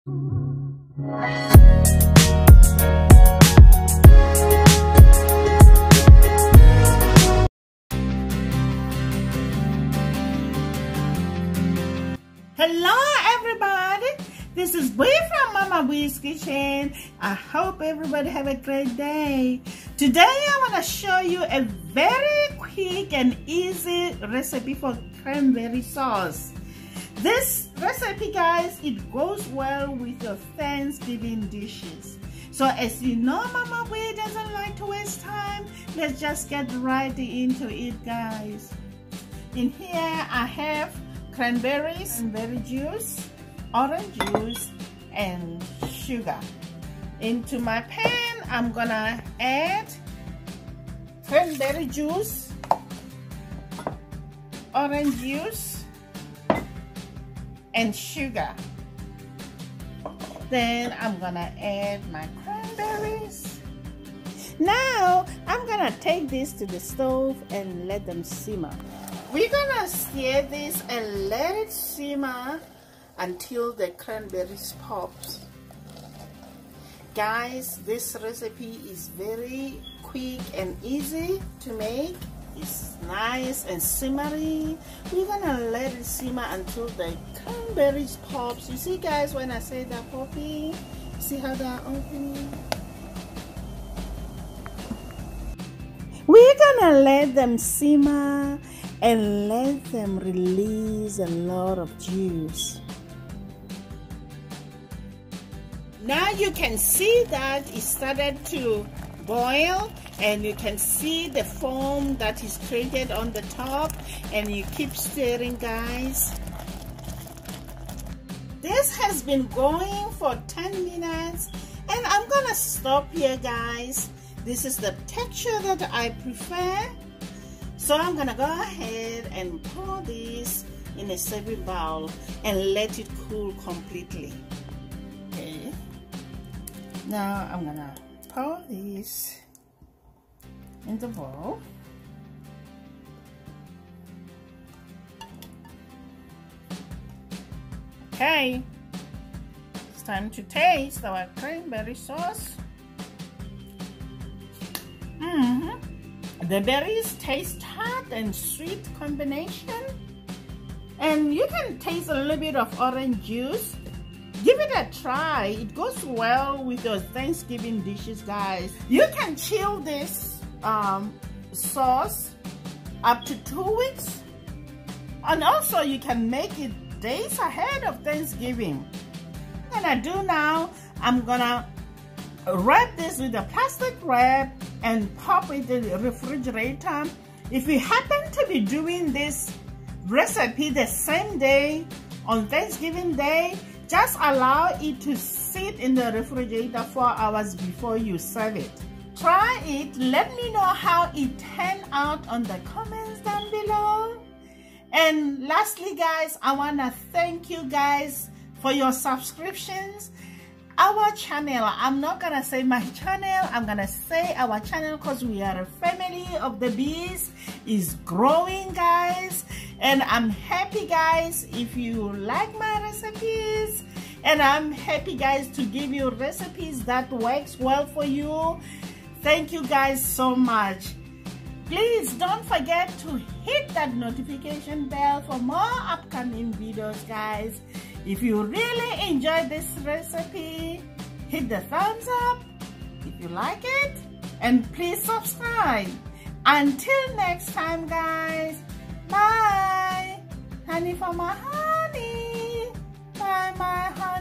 Hello everybody, this is Bee from Mama Bee's Kitchen. I hope everybody have a great day. Today I want to show you a very quick and easy recipe for cranberry sauce. This recipe, guys, it goes well with your Thanksgiving dishes. So as you know, Mama Bee doesn't like to waste time. Let's just get right into it, guys. In here I have cranberries, cranberry juice, orange juice, and sugar. Into my pan, I'm gonna add cranberry juice, orange juice, and sugar. Then I'm gonna add my cranberries. Now I'm gonna take this to the stove and let them simmer. We're gonna stir this and let it simmer until the cranberries pops. Guys, this recipe is very quick and easy to make. It's nice and simmery. We're gonna let it simmer until the cranberries pops. You see, guys, when I say they're popping, see how they're opening? We're gonna let them simmer and let them release a lot of juice. Now you can see that it started to boil, and you can see the foam that is created on the top, and you keep stirring, guys. This has been going for 10 minutes and I'm gonna stop here, guys. This is the texture that I prefer. So I'm gonna go ahead and pour this in a serving bowl and let it cool completely. Okay. Now I'm gonna pour this in the bowl. Okay. It's time to taste our cranberry sauce. The berries taste hot and sweet combination, and you can taste a little bit of orange juice. Give it a try. It goes well with your Thanksgiving dishes, guys. You can chill this sauce up to 2 weeks, and also you can make it days ahead of Thanksgiving. What I'm gonna do now, I'm gonna wrap this with a plastic wrap and pop it in the refrigerator. If you happen to be doing this recipe the same day on Thanksgiving Day, just allow it to sit in the refrigerator 4 hours before you serve it. Try it, let me know how it turned out on the comments down below. And lastly, guys, I want to thank you guys for your subscriptions. Our channel, I'm not gonna say my channel, I'm gonna say our channel, because we are a family of the bees, is growing, guys. And I'm happy, guys, if you like my recipes, and I'm happy, guys, to give you recipes that works well for you. Thank you guys so much. Please don't forget to hit that notification bell for more upcoming videos, guys. If you really enjoyed this recipe, hit the thumbs up if you like it, and please subscribe. Until next time, guys, bye. Honey for my honey, bye my honey.